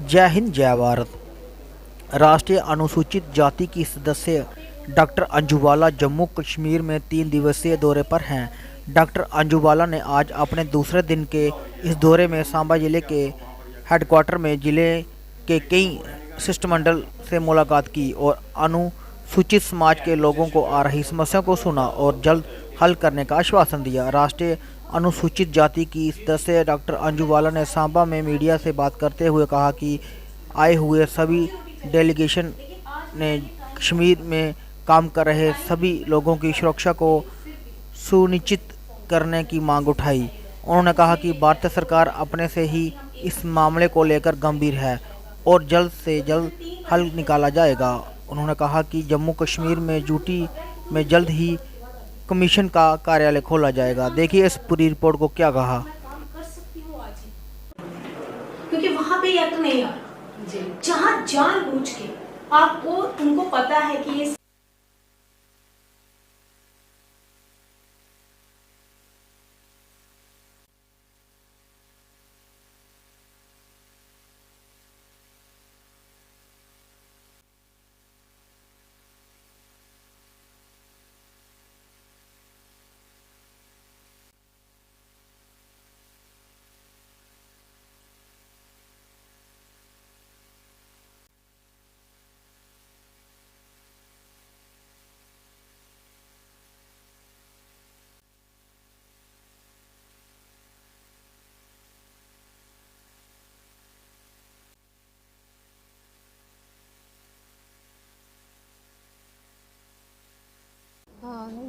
जय हिंद जय भारत। राष्ट्रीय अनुसूचित जाति की सदस्य डॉक्टर अंजुबाला जम्मू कश्मीर में 3 दिवसीय दौरे पर हैं। डॉक्टर अंजुबाला ने आज अपने दूसरे दिन के इस दौरे में सांबा जिले के हेडक्वार्टर में जिले के कई शिष्टमंडल से मुलाकात की और अनुसूचित समाज के लोगों को आ रही समस्याओं को सुना और जल्द हल करने का आश्वासन दिया। राष्ट्रीय अनुसूचित जाति की सदस्य डॉक्टर अंजुबाला ने सांबा में मीडिया से बात करते हुए कहा कि आए हुए सभी डेलीगेशन ने कश्मीर में काम कर रहे सभी लोगों की सुरक्षा को सुनिश्चित करने की मांग उठाई। उन्होंने कहा कि भारत सरकार अपने से ही इस मामले को लेकर गंभीर है और जल्द से जल्द हल निकाला जाएगा। उन्होंने कहा कि जम्मू कश्मीर में यूटी में जल्द ही कमीशन का कार्यालय खोला जाएगा। देखिए इस पूरी रिपोर्ट को क्या कहा। क्योंकि वहां पे या तो नहीं आ रहा, जहां जानबूझ के आपको उनको पता है कि ये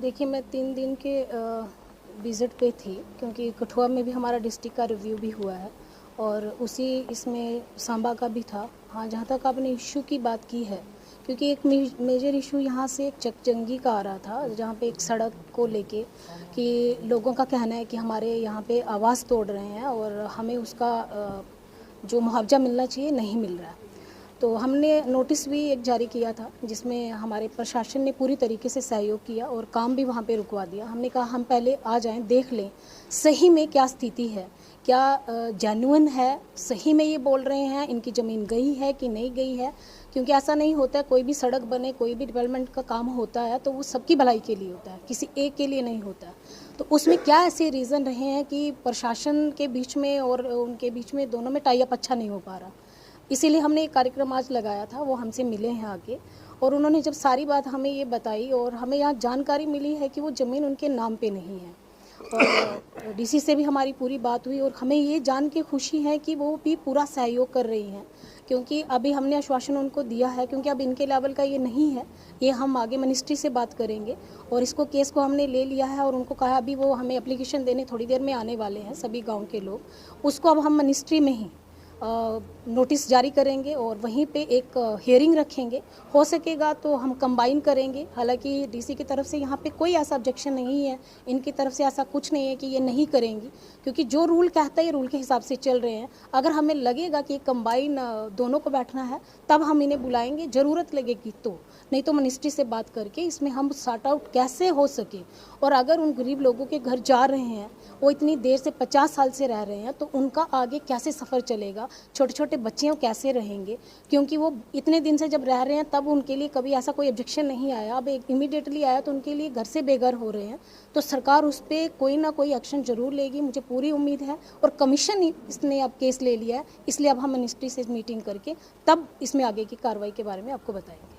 देखिए मैं 3 दिन के विज़िट पे थी, क्योंकि कठुआ में भी हमारा डिस्ट्रिक्ट का रिव्यू भी हुआ है और उसी इसमें सांबा का भी था। हाँ, जहाँ तक आपने इशू की बात की है, क्योंकि एक मेजर इशू यहाँ से एक चकचंगी का आ रहा था, जहाँ पे एक सड़क को लेके कि लोगों का कहना है कि हमारे यहाँ पे आवास तोड़ रहे हैं और हमें उसका जो मुआवजा मिलना चाहिए नहीं मिल रहा है। तो हमने नोटिस भी एक जारी किया था, जिसमें हमारे प्रशासन ने पूरी तरीके से सहयोग किया और काम भी वहाँ पे रुकवा दिया। हमने कहा हम पहले आ जाएं, देख लें सही में क्या स्थिति है, क्या जेन्युइन है, सही में ये बोल रहे हैं इनकी ज़मीन गई है कि नहीं गई है। क्योंकि ऐसा नहीं होता है, कोई भी सड़क बने, कोई भी डेवलपमेंट का काम होता है तो वो सबकी भलाई के लिए होता है, किसी एक के लिए नहीं होता है। तो उसमें क्या ऐसे रीज़न रहे हैं कि प्रशासन के बीच में और उनके बीच में दोनों में टाई अप अच्छा नहीं हो पा रहा। इसीलिए हमने एक कार्यक्रम आज लगाया था, वो हमसे मिले हैं आके, और उन्होंने जब सारी बात हमें ये बताई और हमें यहाँ जानकारी मिली है कि वो ज़मीन उनके नाम पे नहीं है, और डीसी से भी हमारी पूरी बात हुई और हमें ये जान के खुशी है कि वो भी पूरा सहयोग कर रही हैं। क्योंकि अभी हमने आश्वासन उनको दिया है, क्योंकि अब इनके लेवल का ये नहीं है, ये हम आगे मिनिस्ट्री से बात करेंगे और इसको केस को हमने ले लिया है और उनको कहा अभी वो हमें एप्लीकेशन देने थोड़ी देर में आने वाले हैं सभी गाँव के लोग, उसको अब हम मिनिस्ट्री में ही नोटिस जारी करेंगे और वहीं पे एक हियरिंग रखेंगे। हो सकेगा तो हम कंबाइन करेंगे। हालांकि डीसी की तरफ से यहाँ पे कोई ऐसा ऑब्जेक्शन नहीं है, इनकी तरफ से ऐसा कुछ नहीं है कि ये नहीं करेंगी, क्योंकि जो रूल कहता है रूल के हिसाब से चल रहे हैं। अगर हमें लगेगा कि कंबाइन दोनों को बैठना है तब हम इन्हें बुलाएंगे, ज़रूरत लगेगी तो, नहीं तो मिनिस्ट्री से बात करके इसमें हम सॉर्ट आउट कैसे हो सके। और अगर उन गरीब लोगों के घर जा रहे हैं, वो इतनी देर से 50 साल से रह रहे हैं, तो उनका आगे कैसे सफ़र चलेगा, छोटे छोटे बच्चे कैसे रहेंगे, क्योंकि वो इतने दिन से जब रह रहे हैं तब उनके लिए कभी ऐसा कोई ऑब्जेक्शन नहीं आया, अब इमीडिएटली आया तो उनके लिए घर से बेघर हो रहे हैं। तो सरकार उस पर कोई ना कोई एक्शन जरूर लेगी, मुझे पूरी उम्मीद है। और कमीशन इसने अब केस ले लिया है, इसलिए अब हम मिनिस्ट्री से मीटिंग करके तब इसमें आगे की कार्रवाई के बारे में आपको बताएंगे।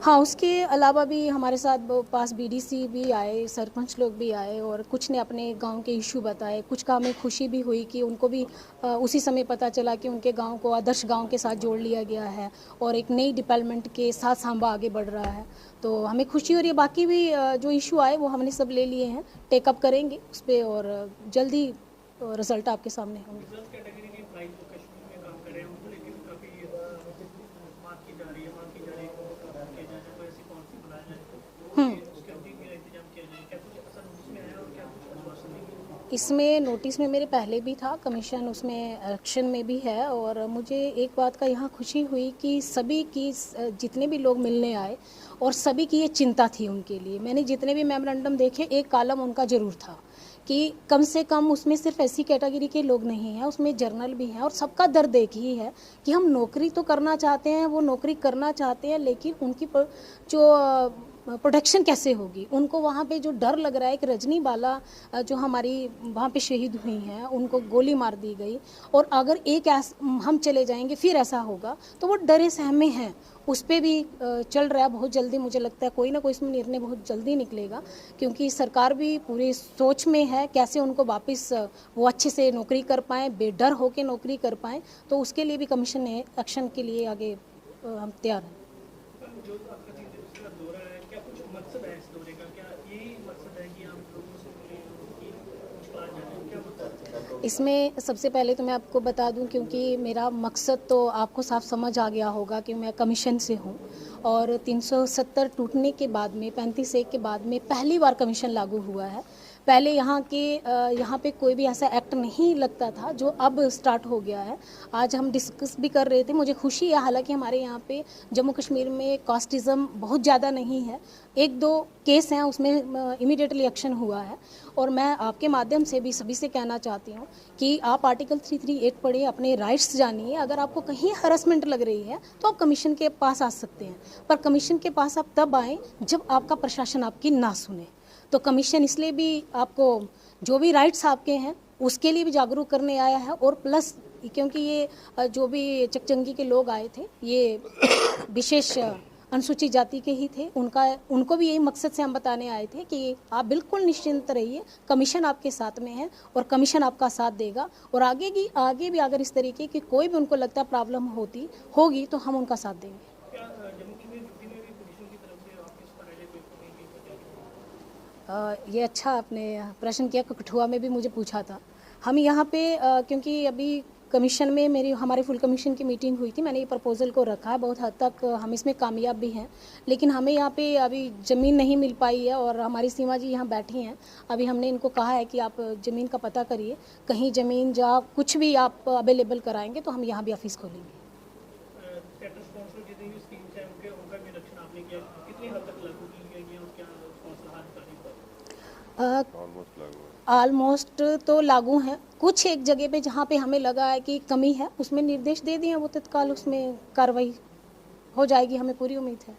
हाँ, उसके अलावा भी हमारे साथ पास बीडीसी भी आए, सरपंच लोग भी आए और कुछ ने अपने गांव के इशू बताए। कुछ का हमें खुशी भी हुई कि उनको भी उसी समय पता चला कि उनके गांव को आदर्श गांव के साथ जोड़ लिया गया है और एक नई डेवलपमेंट के साथ सांबा आगे बढ़ रहा है। तो हमें खुशी हो रही है। बाकी भी जो इशू आए वो हमने सब ले लिए हैं, टेकअप करेंगे उस पर और जल्दी रिजल्ट आपके सामने होंगे। इसमें नोटिस में मेरे पहले भी था, कमीशन उसमें एक्शन में भी है। और मुझे एक बात का यहाँ खुशी हुई कि सभी की जितने भी लोग मिलने आए और सभी की ये चिंता थी उनके लिए। मैंने जितने भी मेमोरेंडम देखे, एक कॉलम उनका ज़रूर था कि कम से कम उसमें सिर्फ ऐसी कैटेगरी के लोग नहीं हैं, उसमें जर्नल भी हैं और सबका दर्द एक ही है कि हम नौकरी तो करना चाहते हैं, वो नौकरी करना चाहते हैं, लेकिन उनकी जो प्रोटेक्शन कैसे होगी, उनको वहाँ पे जो डर लग रहा है कि रजनी बाला जो हमारी वहाँ पे शहीद हुई हैं, उनको गोली मार दी गई और अगर हम चले जाएंगे फिर ऐसा होगा, तो वो डरे सहमे हैं। उस पर भी चल रहा है। बहुत जल्दी मुझे लगता है कोई ना कोई इसमें निर्णय बहुत जल्दी निकलेगा, क्योंकि सरकार भी पूरी सोच में है कैसे उनको वापस वो अच्छे से नौकरी कर पाएँ, बेडर होकर नौकरी कर पाएँ। तो उसके लिए भी कमीशन ने एक्शन के लिए आगे हम तैयार हैं। जो आपका 3 दिवसीय का दौरा है, क्या कुछ मकसद है इस दौरे का? क्या यही मकसद है कि आप लोगों से मिलें, उनकी मुश्किलात जानें? क्या मकसद है इसमें? सबसे पहले तो मैं आपको बता दूं, क्योंकि मेरा मकसद तो आपको साफ समझ आ गया होगा कि मैं कमीशन से हूं और 370 टूटने के बाद में 35 एक के बाद में पहली बार कमीशन लागू हुआ है। पहले यहाँ पे कोई भी ऐसा एक्ट नहीं लगता था जो अब स्टार्ट हो गया है। आज हम डिस्कस भी कर रहे थे, मुझे खुशी है हालांकि हमारे यहाँ पे जम्मू कश्मीर में कास्टिज़म बहुत ज़्यादा नहीं है, 1-2 केस हैं उसमें इमीडिएटली एक्शन हुआ है। और मैं आपके माध्यम से भी सभी से कहना चाहती हूँ कि आप आर्टिकल 338 पढ़िए, अपने राइट्स जानिए। अगर आपको कहीं हरासमेंट लग रही है तो आप कमीशन के पास आ सकते हैं, पर कमीशन के पास आप तब आएँ जब आपका प्रशासन आपकी ना सुने। तो कमीशन इसलिए भी आपको जो भी राइट्स आपके हैं उसके लिए भी जागरूक करने आया है, और प्लस क्योंकि ये जो भी चकचंगी के लोग आए थे ये विशेष अनुसूचित जाति के ही थे, उनको भी यही मकसद से हम बताने आए थे कि आप बिल्कुल निश्चिंत रहिए, कमीशन आपके साथ में है और कमीशन आपका साथ देगा। और आगे भी अगर इस तरीके की कोई भी उनको लगता प्रॉब्लम होगी तो हम उनका साथ देंगे। ये अच्छा आपने प्रश्न किया, कठुआ में भी मुझे पूछा था। हम यहाँ पे क्योंकि अभी कमीशन में हमारे फुल कमीशन की मीटिंग हुई थी, मैंने ये प्रपोज़ल को रखा है, बहुत हद तक हम इसमें कामयाब भी हैं, लेकिन हमें यहाँ पे अभी ज़मीन नहीं मिल पाई है और हमारी सीमा जी यहाँ बैठी हैं। अभी हमने इनको कहा है कि आप ज़मीन का पता करिए, कहीं ज़मीन जहाँ कुछ भी आप अवेलेबल कराएंगे तो हम यहाँ भी ऑफिस खोलेंगे। ऑलमोस्ट तो लागू हैं, कुछ एक जगह पे जहाँ पे हमें लगा है कि कमी है उसमें निर्देश दे दिए, वो तत्काल उसमें कार्रवाई हो जाएगी, हमें पूरी उम्मीद है।